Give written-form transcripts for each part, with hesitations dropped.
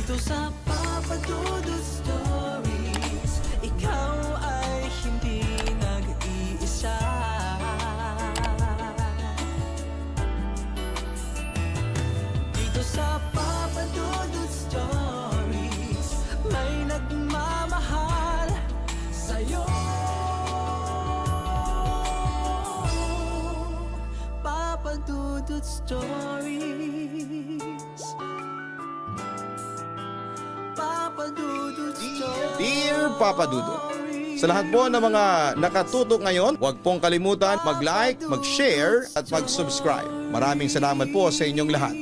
Dito sa Papa Dudut Stories, ikaw ay hindi nag-iisa. Dito sa Papa Dudut Stories, may nagmamahal sa'yo. Papa Dudut Stories. Papa Dudut Stories. Dear Papa Dudut, sa lahat po ng mga nakatutok ngayon, huwag pong kalimutan mag-like, mag-share at mag-subscribe. Maraming salamat po sa inyong lahat.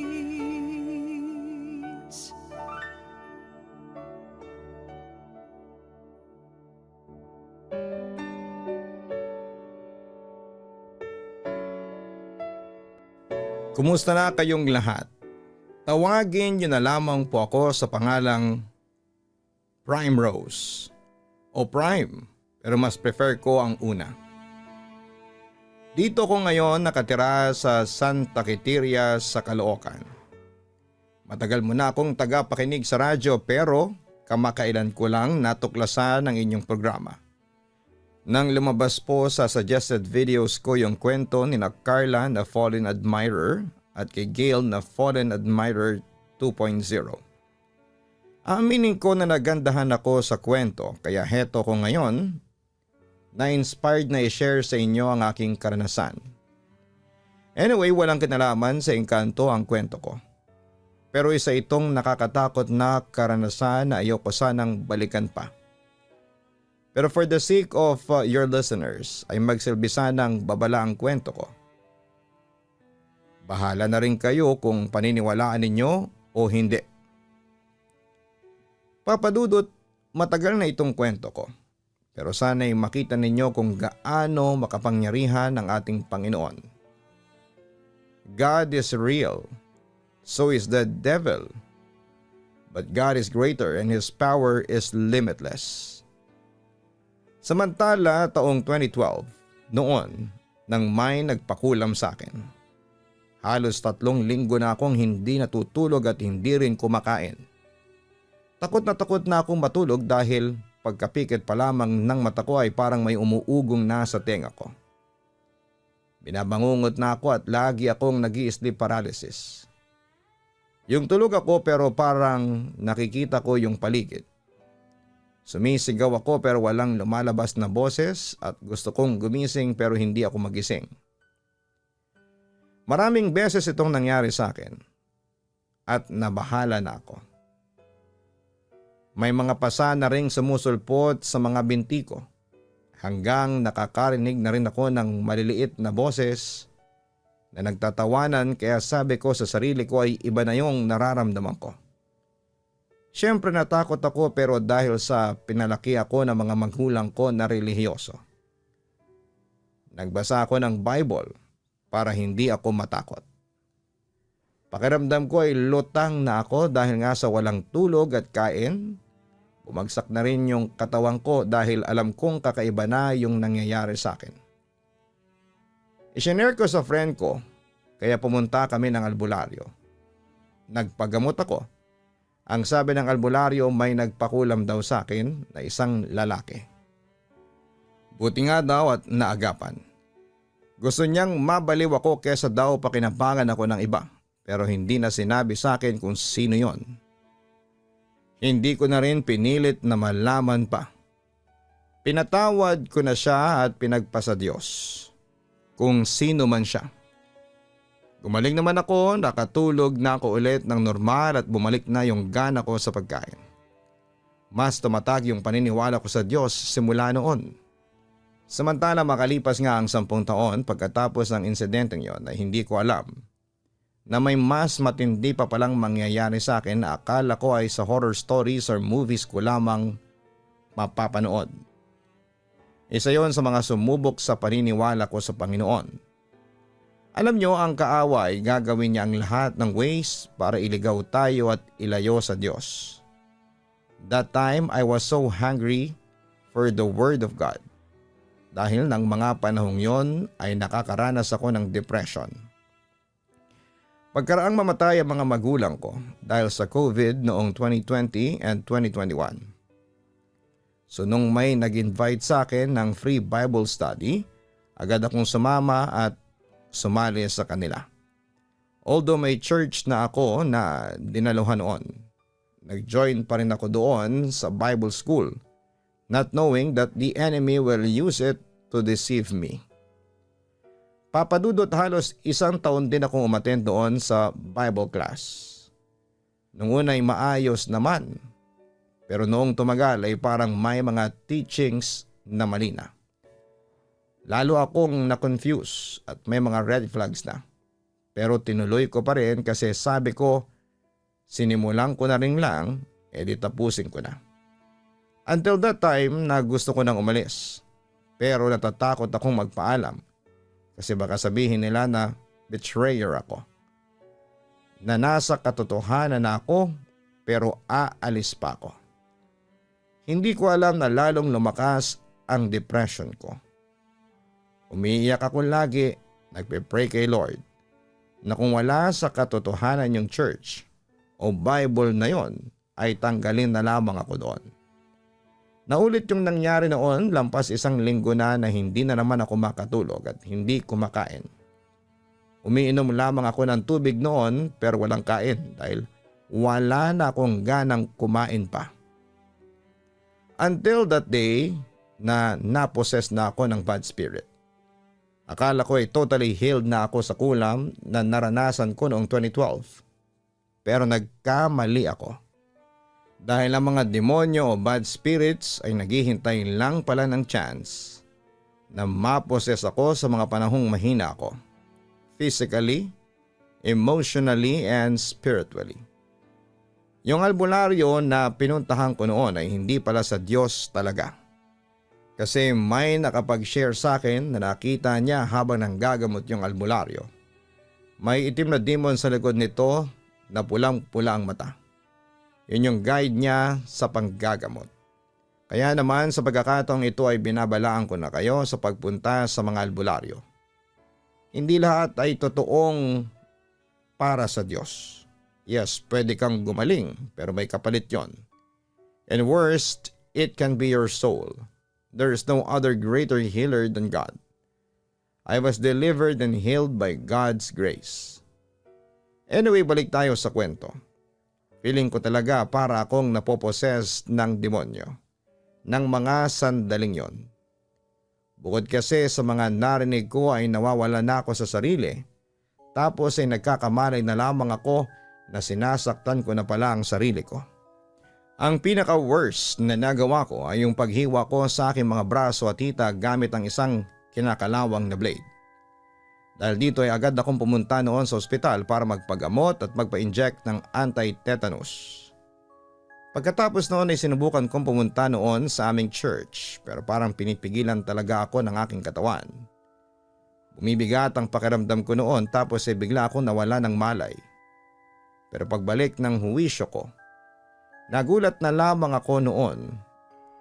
Kumusta na kayong lahat? Tawagin niyo na lamang po ako sa pangalang Prime Rose o Prime, pero mas prefer ko ang una. Dito ko ngayon nakatira sa Santa Quiteria sa Caloocan. Matagal mo na akong tagapakinig sa radyo pero kamakailan ko lang natuklasan ang inyong programa. Nang lumabas po sa suggested videos ko yung kwento ni na Carla na Fallen Admirer at kay Gail na Fallen Admirer 2.0. Aminin ko na nagandahan ako sa kwento kaya heto ko ngayon na-inspired na i-share sa inyo ang aking karanasan. Anyway, walang kinalaman sa engkanto ang kwento ko. Pero isa itong nakakatakot na karanasan na ayoko sanang balikan pa. Pero for the sake of your listeners ay magsilbi sanang babala ang kwento ko. Bahala na rin kayo kung paniniwalaan ninyo o hindi. Papa Dudut, matagal na itong kwento ko. Pero sana'y makita ninyo kung gaano makapangyarihan ang ating Panginoon. God is real. So is the devil. But God is greater and His power is limitless. Samantala taong 2012, noon nang may nagpakulam sa akin. Halos 3 linggo na akong hindi natutulog at hindi rin kumakain. Takot na akong matulog dahil pagkapikit pa lamang ng mata ko ay parang may umuugong na sa tenga ko. Binabangungot na ako at lagi akong nag-i-sleep paralysis. Yung tulog ako pero parang nakikita ko yung paligid. Sumisigaw ako pero walang lumalabas na boses at gusto kong gumising pero hindi ako magising. Maraming beses itong nangyari sa akin at nabahala na ako. May mga pasa na ring sumusulpot sa mga binti ko hanggang nakakarinig na rin ako ng maliliit na boses na nagtatawanan kaya sabi ko sa sarili ko ay iba na yung nararamdaman ko. Siyempre natakot ako pero dahil sa pinalaki ako ng mga magulang ko na relihiyoso. Nagbasa ako ng Bible para hindi ako matakot. Pakiramdam ko ay lutang na ako dahil nga sa walang tulog at kain. Bumagsak na rin yung katawan ko dahil alam kong kakaiba na yung nangyayari sa akin. Isinare ko sa friend ko kaya pumunta kami ng albularyo. Nagpagamot ako. Ang sabi ng albularyo may nagpakulam daw sa akin na isang lalaki. Buti nga daw at naagapan. Gusto niyang mabaliw ako kesa daw pakinabangan ako ng iba pero hindi na sinabi sa akin kung sino yon. Hindi ko na rin pinilit na malaman pa. Pinatawad ko na siya at pinagpasa Diyos kung sino man siya. Gumaling naman ako, nakatulog na ako ulit ng normal at bumalik na yung gana ko sa pagkain. Mas tumatag yung paniniwala ko sa Diyos simula noon. Samantala makalipas nga ang 10 taon pagkatapos ng insidenteng yon ay hindi ko alam na may mas matindi pa palang mangyayari sa akin na akala ko ay sa horror stories or movies ko lamang mapapanood. Isa yon sa mga sumubok sa paniniwala ko sa Panginoon. Alam nyo, ang kaaway gagawin niya ang lahat ng ways para iligaw tayo at ilayo sa Diyos. That time I was so hungry for the Word of God. Dahil ng mga panahong yon ay nakakaranas ako ng depression. Pagkaraang mamatay ang mga magulang ko dahil sa COVID noong 2020 and 2021. So nung may nag-invite sa akin ng free Bible study, agad akong sumama at sumali sa kanila. Although may church na ako na dinaluhan noon, nag-join pa rin ako doon sa Bible school, not knowing that the enemy will use it to deceive me. Papadudot halos 1 taon din akong umattend doon sa Bible class. Nung una ay maayos naman, pero noong tumagal ay parang may mga teachings na mali na. Lalo akong na-confuse at may mga red flags na. Pero tinuloy ko pa rin kasi sabi ko, sinimulan ko na rin lang, edi tapusin ko na. Until that time na gusto ko nang umalis. Pero natatakot akong magpaalam kasi baka sabihin nila na betrayer ako. Na nasa katotohanan na ako pero aalis pa ako. Hindi ko alam na lalong lumakas ang depression ko. Umiiyak ako lagi, nagpe-pray kay Lord na kung wala sa katotohanan yung church o Bible na yon ay tanggalin na lamang ako doon. Naulit yung nangyari noon lampas 1 linggo na hindi na naman ako makatulog at hindi kumakain. Umiinom lamang ako ng tubig noon pero walang kain dahil wala na akong ganang kumain pa. Until that day na napossess na ako ng bad spirit. Akala ko ay totally healed na ako sa kulam na naranasan ko noong 2012. Pero nagkamali ako. Dahil ang mga demonyo o bad spirits ay naghihintay lang pala ng chance na mapossess ako sa mga panahong mahina ako. Physically, emotionally, and spiritually. Yung albularyo na pinuntahan ko noon ay hindi pala sa Diyos talaga. Kasi may nakapag-share sa akin na nakita niya habang nanggagamot yung albularyo. May itim na demon sa likod nito na pulang-pula ang mata. Yun yung guide niya sa panggagamot. Kaya naman sa pagkakataong ito ay binabalaan ko na kayo sa pagpunta sa mga albularyo. Hindi lahat ay totoong para sa Diyos. Yes, pwede kang gumaling pero may kapalit yon. And worst, it can be your soul. There is no other greater healer than God. I was delivered and healed by God's grace. Anyway, balik tayo sa kwento. Feeling ko talaga para akong napoposes ng demonyo. Ng mga sandaling yon. Bukod kasi sa mga narinig ko ay nawawala na ako sa sarili. Tapos ay nagkakamalay na lamang ako na sinasaktan ko na pala ang sarili ko. Ang pinaka-worst na nagawa ko ay yung paghiwa ko sa aking mga braso at hita gamit ang isang kinakalawang na blade. Dahil dito ay agad akong pumunta noon sa ospital para magpagamot at magpa-inject ng anti-tetanus. Pagkatapos noon ay sinubukan kong pumunta noon sa aming church pero parang pinipigilan talaga ako ng aking katawan. Bumibigat ang pakiramdam ko noon tapos ay bigla akong nawala ng malay. Pero pagbalik ng huwisyo ko, nagulat na lamang ako noon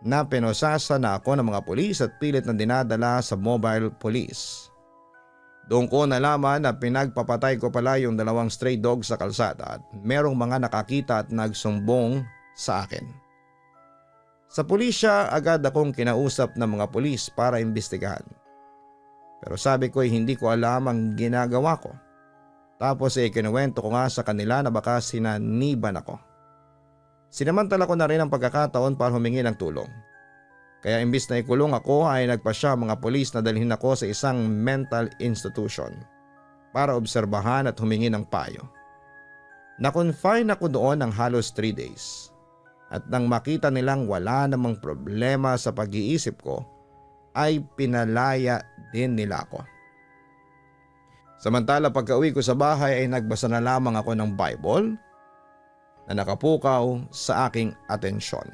na pinosasa na ako ng mga pulis at pilit na dinadala sa mobile police. Doon ko nalaman na pinagpapatay ko pala yung 2 stray dogs sa kalsada at merong mga nakakita at nagsumbong sa akin. Sa pulisya agad akong kinausap ng mga pulis para imbestigahan. Pero sabi ko ay hindi ko alam ang ginagawa ko. Tapos ay kinuwento ko nga sa kanila na baka sinaniban ako. Sinamantala ko na rin ang pagkakataon para humingi ng tulong. Kaya imbis na ikulong ako ay nagpasya mga pulis na dalhin ako sa isang mental institution para obserbahan at humingi ng payo. Na-confine ako doon ng halos 3 days. At nang makita nilang wala namang problema sa pag-iisip ko, ay pinalaya din nila ako. Samantala pagka-uwi ko sa bahay ay nagbasa na lamang ako ng Bible na nakapukaw sa aking atensyon.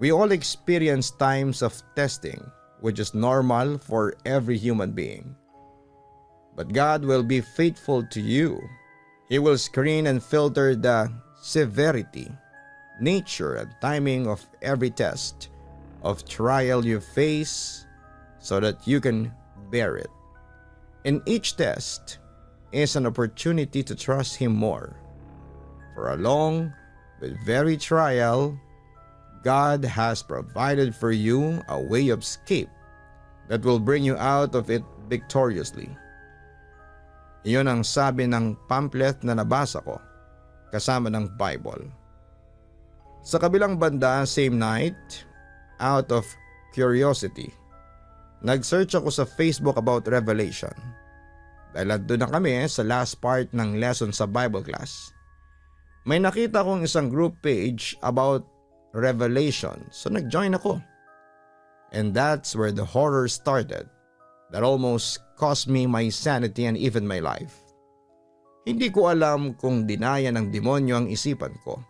We all experience times of testing which is normal for every human being. But God will be faithful to you. He will screen and filter the severity, nature and timing of every test of trial you face so that you can bear it. In each test, is an opportunity to trust Him more. For a long but very trial, God has provided for you a way of escape that will bring you out of it victoriously. Iyon ang sabi ng pamphlet na nabasa ko kasama ng Bible. Sa kabilang banda, same night, out of curiosity, nag-search ako sa Facebook about Revelation. Dahil doon na kami sa last part ng lesson sa Bible class. May nakita kong isang group page about Revelation, so nag-join ako. And that's where the horror started that almost cost me my sanity and even my life. Hindi ko alam kung dinaya ng demonyo ang isipan ko,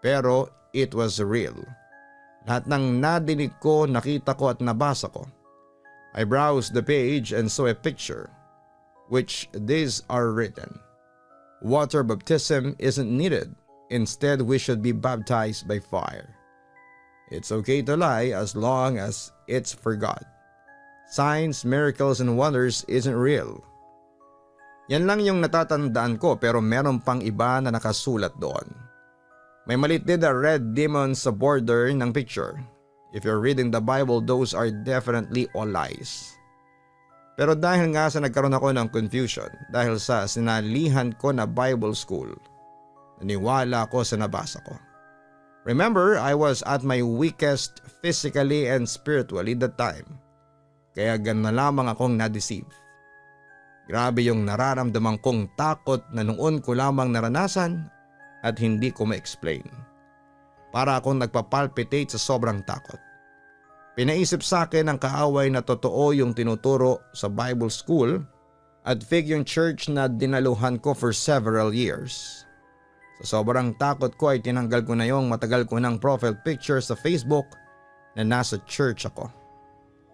pero it was real. Lahat ng nadinig ko, nakita ko at nabasa ko. I browsed the page and saw a picture, which these are written. Water baptism isn't needed. Instead, we should be baptized by fire. It's okay to lie as long as it's for God. Signs, miracles, and wonders isn't real. Yan lang yung natatandaan ko, pero meron pang iba na nakasulat doon. May maliit din na red demon sa border ng picture. If you're reading the Bible, those are definitely all lies. Pero dahil nga sa nagkaroon ako ng confusion dahil sa sinalihan ko na Bible school, naniwala ako sa nabasa ko. Remember, I was at my weakest physically and spiritually that time. Kaya ganun na lamang akong na-deceive. Grabe yung nararamdaman kong takot na noon ko lamang naranasan at hindi ko ma-explain. Para akong nagpapalpitate sa sobrang takot. Pinaisip sa akin ng kaaway na totoo yung tinuturo sa Bible school at fake yung church na dinaluhan ko for several years. Sa sobrang takot ko ay tinanggal ko na yung matagal ko ng profile picture sa Facebook na nasa church ako.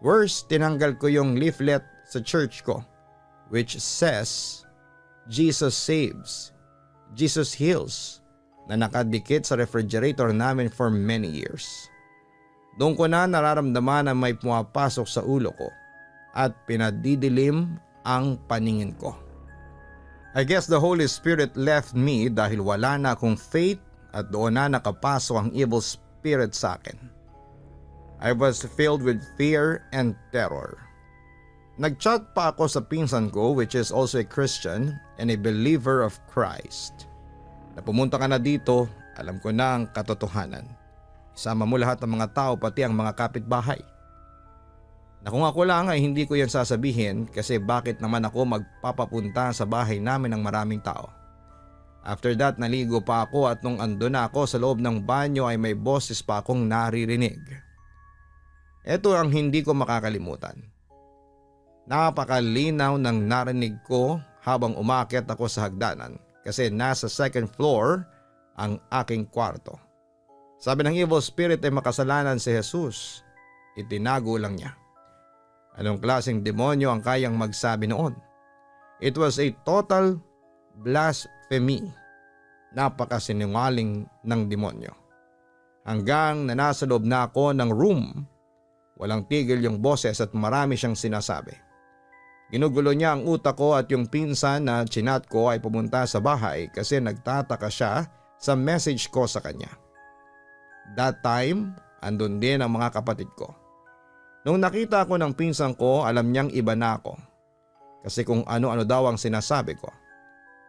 Worse, tinanggal ko yung leaflet sa church ko which says, Jesus saves, Jesus heals, na nakadikit sa refrigerator namin for many years. Doon ko na nararamdaman na may pumapasok sa ulo ko at pinadidilim ang paningin ko. I guess the Holy Spirit left me dahil wala na akong faith at doon na nakapasok ang evil spirit sa akin. I was filled with fear and terror. Nag-chat pa ako sa pinsan ko which is also a Christian and a believer of Christ. Na pumunta ka na dito, alam ko na ang katotohanan. Isama mo lahat ng mga tao pati ang mga kapitbahay. Na kung ako lang ay hindi ko yan sasabihin kasi bakit naman ako magpapapunta sa bahay namin ng maraming tao. After that naligo pa ako at nung ando na ako sa loob ng banyo ay may boses pa akong naririnig. Ito ang hindi ko makakalimutan. Napakalinaw ng narinig ko habang umakyat ako sa hagdanan kasi nasa second floor ang aking kwarto. Sabi ng evil spirit ay makasalanan si Jesus. Itinago lang niya. Anong klaseng demonyo ang kayang magsabi noon? It was a total blasphemy. Napakasinungaling ng demonyo. Hanggang na nasa loob na ako ng room, walang tigil yung boses at marami siyang sinasabi. Ginugulo niya ang utak ko at yung pinsan na chinat ko ay pumunta sa bahay kasi nagtataka siya sa message ko sa kanya. That time, andun din ang mga kapatid ko. Nung nakita ko ng pinsan ko, alam niyang iba na ako. Kasi kung ano-ano daw ang sinasabi ko.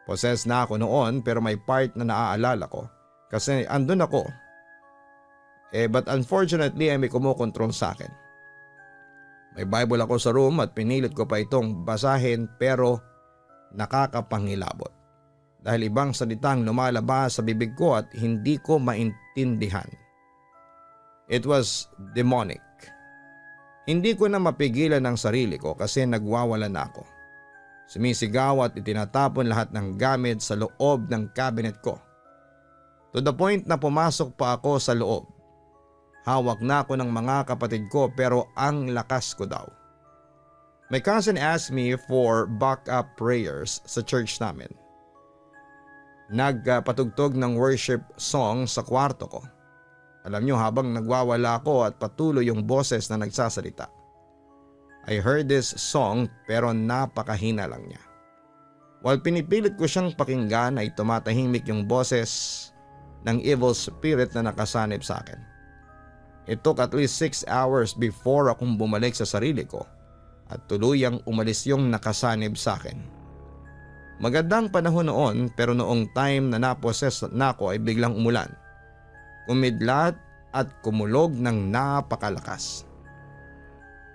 Possessed na ako noon pero may part na naaalala ko kasi andun ako. But unfortunately ay may kumukontrol sa akin. May Bible ako sa room at pinilit ko pa itong basahin pero nakakapangilabot. Dahil ibang salitang lumalabas sa bibig ko at hindi ko maintindihan. It was demonic. Hindi ko na mapigilan ang sarili ko kasi nagwawala na ako. Sumisigaw at itinatapon lahat ng gamit sa loob ng cabinet ko. To the point na pumasok pa ako sa loob. Hawak na ako ng mga kapatid ko pero ang lakas ko daw. My cousin asked me for backup prayers sa church namin. Nagpatugtog ng worship song sa kwarto ko. Alam nyo, habang nagwawala ako at patuloy yung boses na nagsasalita. I heard this song pero napakahina lang niya. While pinipilit ko siyang pakinggan ay tumatahimik yung boses ng evil spirit na nakasanib sa akin. It took at least 6 hours before akong bumalik sa sarili ko at tuluyang umalis yung nakasanib sa akin. Magandang panahon noon pero noong time na naposes na ako ay biglang umulan. Kumidlat at kumulog ng napakalakas.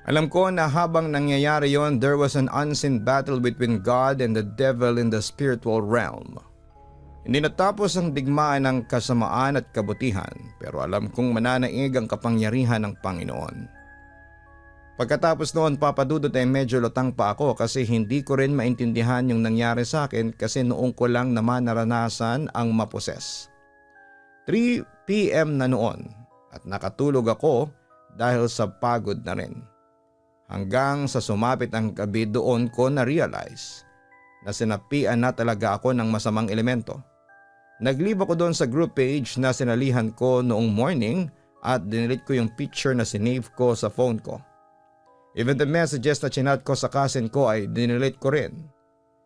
Alam ko na habang nangyayari yon, there was an unseen battle between God and the devil in the spiritual realm. Hindi natapos ang digmaan ng kasamaan at kabutihan pero alam kong mananaig ang kapangyarihan ng Panginoon. Pagkatapos noon papadudot ay medyo lutang pa ako kasi hindi ko rin maintindihan yung nangyari sa akin kasi noong ko lang naman naranasan ang maposes. 3 p.m. na noon at nakatulog ako dahil sa pagod na rin. Hanggang sa sumapit ang gabi doon ko na-realize na sinapian na talaga ako ng masamang elemento. Nag-leave ako doon sa group page na sinalihan ko noong morning at dinilit ko yung picture na sinave ko sa phone ko. Even the messages na chinat ko sa cousin ko ay dinilit ko rin.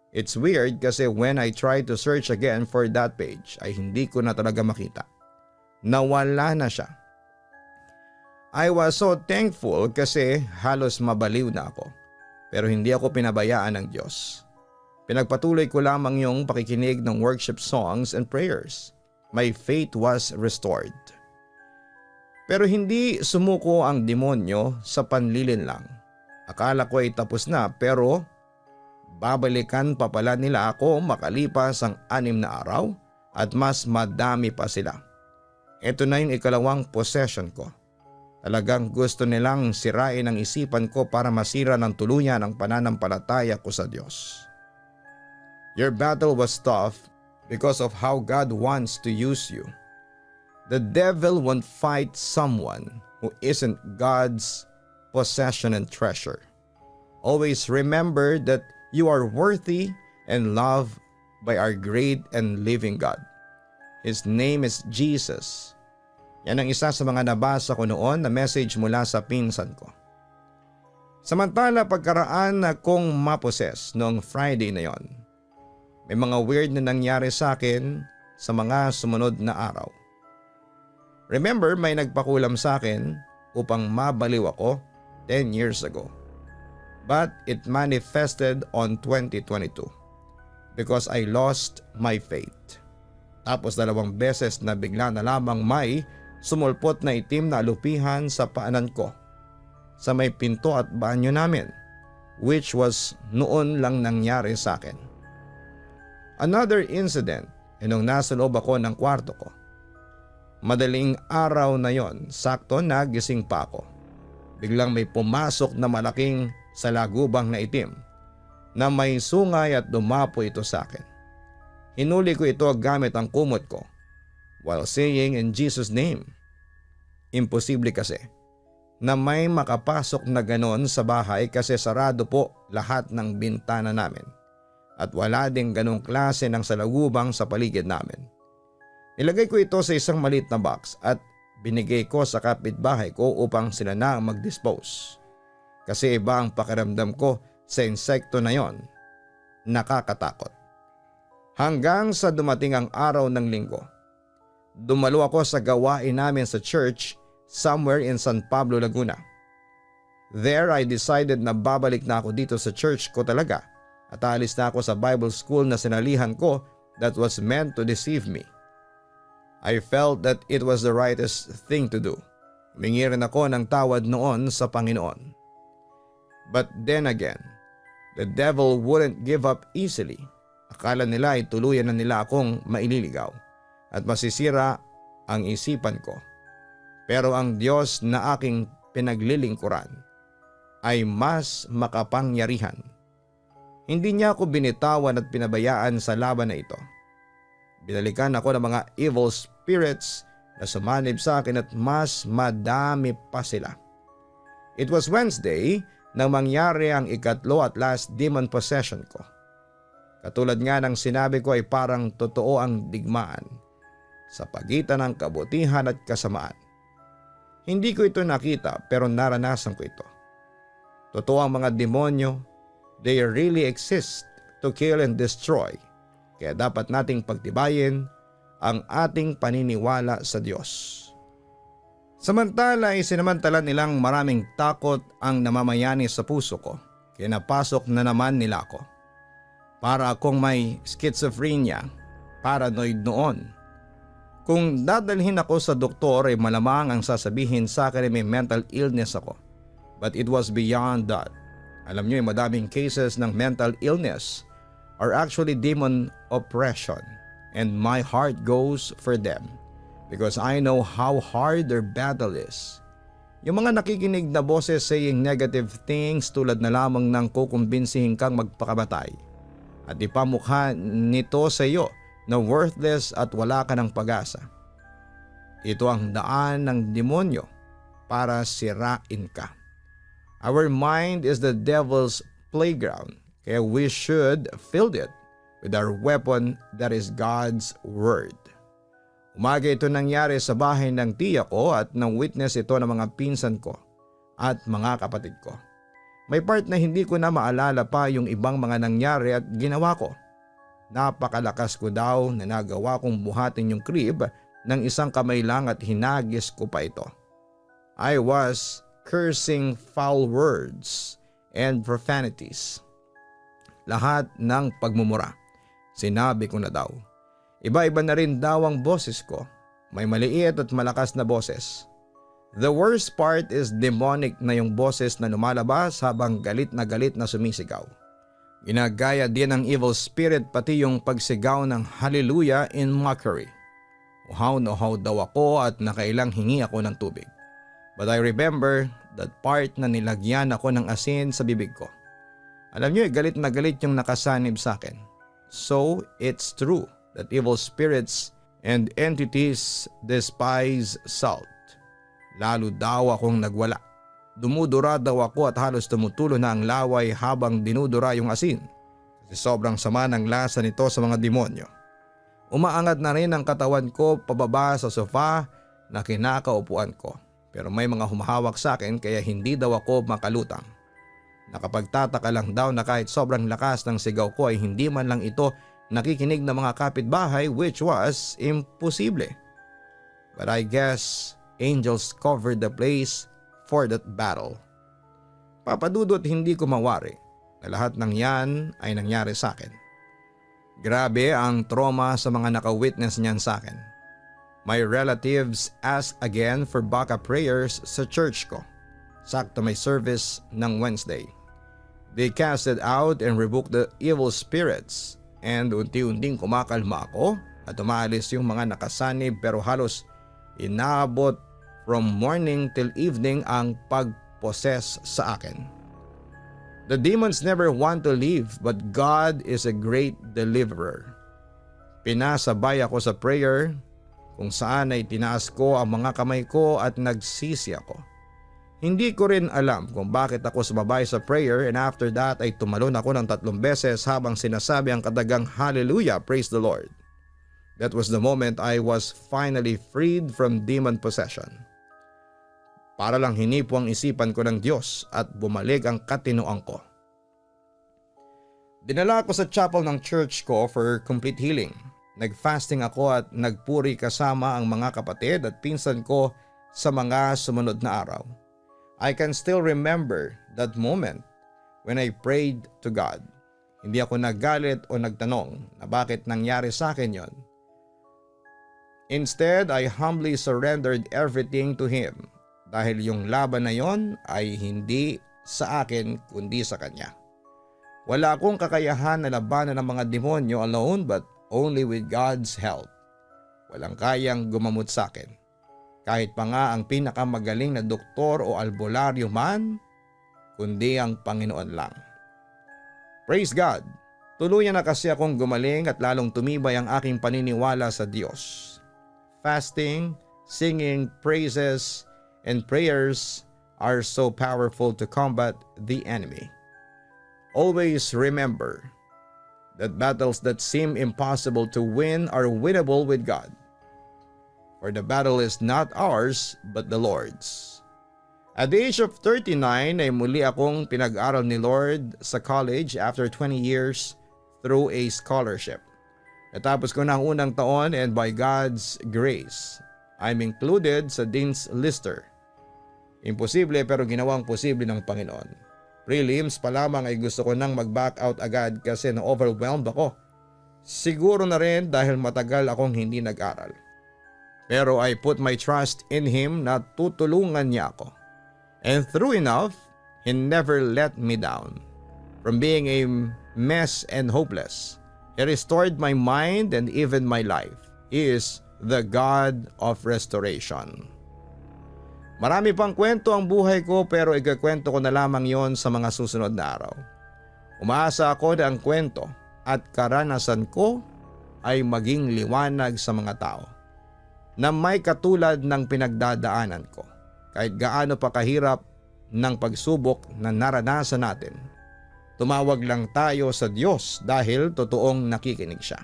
It's weird kasi when I tried to search again for that page ay hindi ko na talaga makita. Nawala na siya. I was so thankful kasi halos mabaliw na ako. Pero hindi ako pinabayaan ng Diyos. Pinagpatuloy ko lamang yung pakikinig ng worship songs and prayers. My faith was restored. Pero hindi sumuko ang demonyo sa panlilin lang. Akala ko ay tapos na pero babalikan pa pala nila ako makalipas ang 6 na araw at mas madami pa sila. Ito na yung ikalawang possession ko. Talagang gusto nilang sirain ang isipan ko para masira ng tuluyan ang pananampalataya ko sa Diyos. Your battle was tough because of how God wants to use you. The devil won't fight someone who isn't God's possession and treasure. Always remember that you are worthy and loved by our great and living God. His name is Jesus. Yan ang isa sa mga nabasa ko noon na message mula sa pinsan ko. Samantala pagkaraan na kong maposes noong Friday na yon, may mga weird na nangyari sa akin sa mga sumunod na araw. Remember, may nagpakulam sa akin upang mabaliw ako 10 years ago. But it manifested on 2022 because I lost my faith. Tapos 2 beses na bigla na lamang may sumulpot na itim na alupihan sa paanan ko sa may pinto at banyo namin, which was noon lang nangyari sa akin. Another incident nung nasa loob ako ng kwarto ko. Madaling araw na yon, sakto nagising pa ako. Biglang may pumasok na malaking salagubang na itim na may sungay at dumapo ito sa akin. Hinuli ko ito gamit ang kumot ko while saying in Jesus' name. Imposible kasi na may makapasok na ganon sa bahay kasi sarado po lahat ng bintana namin at wala ding ganong klase ng salagubang sa paligid namin. Nilagay ko ito sa isang maliit na box at binigay ko sa kapitbahay ko upang sila na mag-dispose. Kasi iba ang pakiramdam ko sa insekto na yon. Nakakatakot. Hanggang sa dumating ang araw ng linggo. Dumalo ako sa gawain namin sa church somewhere in San Pablo, Laguna. There I decided na babalik na ako dito sa church ko talaga at alis na ako sa Bible school na sinalihan ko that was meant to deceive me. I felt that it was the rightest thing to do. Humingi rin ako ng tawad noon sa Panginoon. But then again, the devil wouldn't give up easily. Akala nila ay tuluyan na nila akong maililigaw at masisira ang isipan ko. Pero ang Diyos na aking pinaglilingkuran ay mas makapangyarihan. Hindi niya ako binitawan at pinabayaan sa laban na ito. Binalikan ako ng mga evil spirits na sumanib sa akin at mas madami pa sila. It was Wednesday nang mangyari ang ikatlo at last demon possession ko. Katulad nga ng sinabi ko ay parang totoo ang digmaan sa pagitan ng kabutihan at kasamaan. Hindi ko ito nakita pero naranasan ko ito. Totoo ang mga demonyo, they really exist to kill and destroy. Kaya dapat nating pagtibayin ang ating paniniwala sa Diyos. Samantala ay sinamantala nilang maraming takot ang namamayani sa puso ko. Kaya napasok na naman nila ako. Para akong may schizophrenia, paranoid noon. Kung dadalhin ako sa doktor ay malamang ang sasabihin sa akin ay may mental illness ako. But it was beyond that. Alam nyo, madaming cases ng mental illness are actually demon oppression. And my heart goes for them. Because I know how hard their battle is. Yung mga nakikinig na boses saying negative things tulad na lamang ng kukumbinsihin kang magpakamatay. At ipamukha nito sa iyo na worthless at wala ka ng pag-asa. Ito ang daan ng demonyo para sirain ka. Our mind is the devil's playground, kaya we should fill it with our weapon that is God's Word. Umaga ito nangyari sa bahay ng tiya ko at nang witness ito ng mga pinsan ko at mga kapatid ko. May part na hindi ko na maalala pa yung ibang mga nangyari at ginawa ko. Napakalakas ko daw na nagawa kong buhatin yung crib ng isang kamay lang at hinagis ko pa ito. I was cursing foul words and profanities. Lahat ng pagmumura. Sinabi ko na daw. Iba-iba na rin daw ang boses ko. May maliit at malakas na boses. The worst part is demonic na yung boses na lumalabas habang galit na sumisigaw. Ginagaya din ng evil spirit pati yung pagsigaw ng hallelujah in mockery. Uhaw na uhaw daw ako at nakailang hingi ako ng tubig. But I remember that part na nilagyan ako ng asin sa bibig ko. Alam niyo, galit na galit yung nakasanib sa akin. So it's true that evil spirits and entities despise salt. Lalo daw akong nagwala. Dumudura daw ako at halos tumutulo na ang laway habang dinudura yung asin. Kasi sobrang sama ng lasa nito sa mga demonyo. Umaangat na rin ang katawan ko pababa sa sofa na kinakaupuan ko. Pero may mga humahawak sa akin kaya hindi daw ako makalutang. Nakapagtataka lang daw na kahit sobrang lakas ng sigaw ko ay hindi man lang ito nakikinig ng mga kapitbahay, which was imposible. But I guess angels covered the place for that battle. Papadudot hindi ko mawari na lahat ng yan ay nangyari sa akin. Grabe ang trauma sa mga naka-witness niyan sa akin. My relatives asked again for backup prayers sa church ko. Sakto may service ng Wednesday. They casted out and rebuked the evil spirits and unti-unting kumakalma ako at umaalis yung mga nakasanib pero halos inaabot from morning till evening ang pagposes sa akin. The demons never want to leave but God is a great deliverer. Pinasabay ako sa prayer kung saan ay tinaas ko ang mga kamay ko at nagsisi ako. Hindi ko rin alam kung bakit ako sumabay sa prayer and after that ay tumalon ako ng 3 beses habang sinasabi ang katagang hallelujah, praise the Lord. That was the moment I was finally freed from demon possession. Para lang hinipo ang isipan ko ng Diyos at bumalik ang katinoan ko. Dinala ako sa chapel ng church ko for complete healing. Nag-fasting ako at nagpuri kasama ang mga kapatid at pinsan ko sa mga sumunod na araw. I can still remember that moment when I prayed to God. Hindi ako naggalit o nagtanong na bakit nangyari sa akin yon. Instead, I humbly surrendered everything to Him dahil yung laban na yon ay hindi sa akin kundi sa Kanya. Wala akong kakayahan na labanan ng mga demonyo alone but only with God's help. Walang kayang gumamot sa akin. Kahit pa nga ang pinakamagaling na doktor o albularyo man, kundi ang Panginoon lang. Praise God! Tuluyan na kasi akong gumaling at lalong tumibay ang aking paniniwala sa Diyos. Fasting, singing, praises, and prayers are so powerful to combat the enemy. Always remember that battles that seem impossible to win are winnable with God. For the battle is not ours but the Lord's. At the age of 39 ay muli akong pinag-aral ni Lord sa college after 20 years through a scholarship. Natapos ko na ang unang taon and by God's grace, I'm included sa Dean's Lister. Imposible pero ginawang posible ng Panginoon. Prelims pa lamang ay gusto ko nang mag-back out agad kasi na-overwhelmed ako. Siguro na rin dahil matagal akong hindi nag-aral. Pero I put my trust in Him na tutulungan niya ako. And true enough, He never let me down. From being a mess and hopeless, He restored my mind and even my life. He is the God of restoration. Marami pang kwento ang buhay ko pero ikakwento ko na lamang yon sa mga susunod na araw. Umaasa ako na ang kwento at karanasan ko ay maging liwanag sa mga tao na may katulad ng pinagdadaanan ko. Kahit gaano pa kahirap ng pagsubok na naranasan natin, tumawag lang tayo sa Diyos dahil totoong nakikinig siya.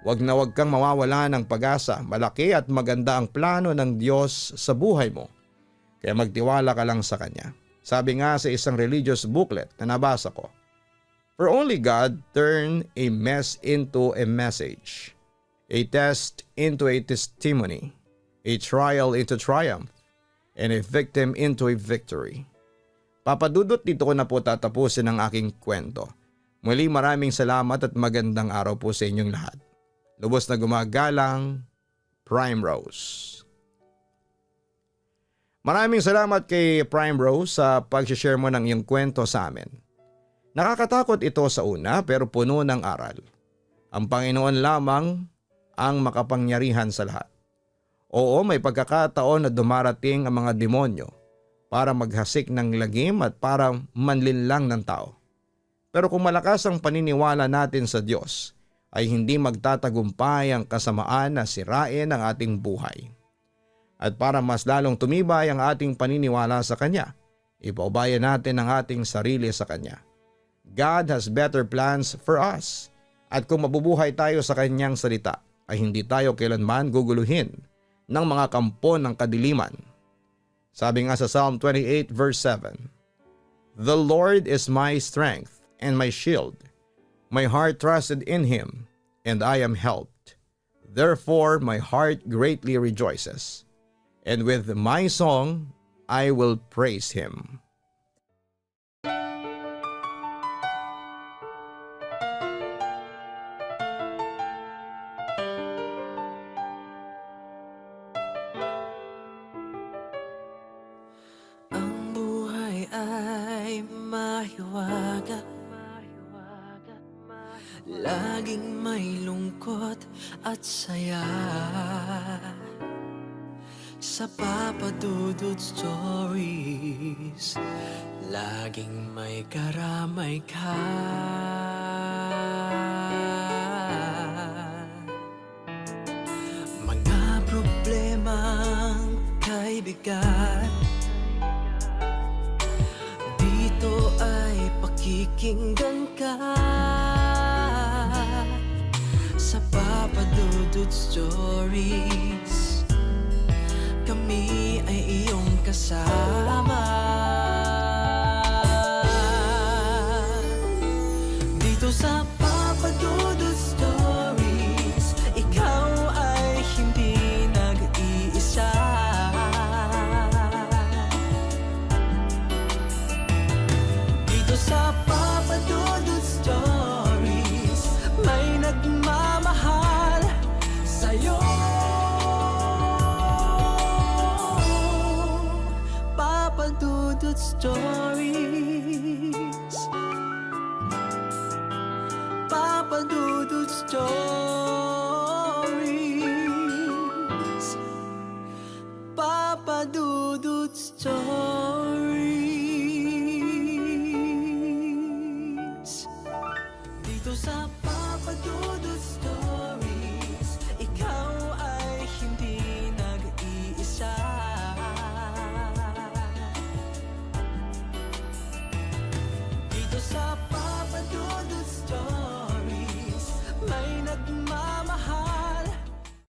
Huwag na huwag kang mawawala ng pag-asa. Malaki at maganda ang plano ng Diyos sa buhay mo. Kaya magtiwala ka lang sa Kanya. Sabi nga sa isang religious booklet na nabasa ko, "For only God turn a mess into a message, a test into a testimony, a trial into triumph, and a victim into a victory." Papadudot dito ko na po tatapusin ang aking kwento. Muli maraming salamat at magandang araw po sa inyong lahat. Lubos na gumagalang, Prime Rose. Maraming salamat kay Prime Rose sa pag-share mo ng iyong kwento sa amin. Nakakatakot ito sa una pero puno ng aral. Ang Panginoon lamang ang makapangyarihan sa lahat. Oo, may pagkakataon na dumarating ang mga demonyo para maghasik ng lagim at para manlinlang ng tao. Pero kung malakas ang paniniwala natin sa Diyos, ay hindi magtatagumpay ang kasamaan na sirain ang ating buhay. At para mas lalong tumibay ang ating paniniwala sa Kanya, ipaubayan natin ang ating sarili sa Kanya. God has better plans for us. At kung mabubuhay tayo sa Kanyang salita, ay hindi tayo kailanman guguluhin ng mga kampo ng kadiliman. Sabi nga sa Psalm 28 verse 7, "The Lord is my strength and my shield. My heart trusted in Him, and I am helped. Therefore my heart greatly rejoices. And with my song, I will praise Him." Ang buhay ay mahiwaga, laging may lungkot at saya. Sa Papa Dudut Stories, laging may karamay ka. Mga problemang kay bigat, dito ay pakikinggan ka. Sa Papa Dudut Stories, kami ay iyong kasama. Dito sa Papa Dudut Stories, ikaw ay hindi nag-iisa. Dito sa Papa Dudut Stories, may nagmamahal sa'yo. Papa Dudut Stories, Papa Dudut Stories, Papa Dudut Stories. Dito sa Papa Dudut Stories.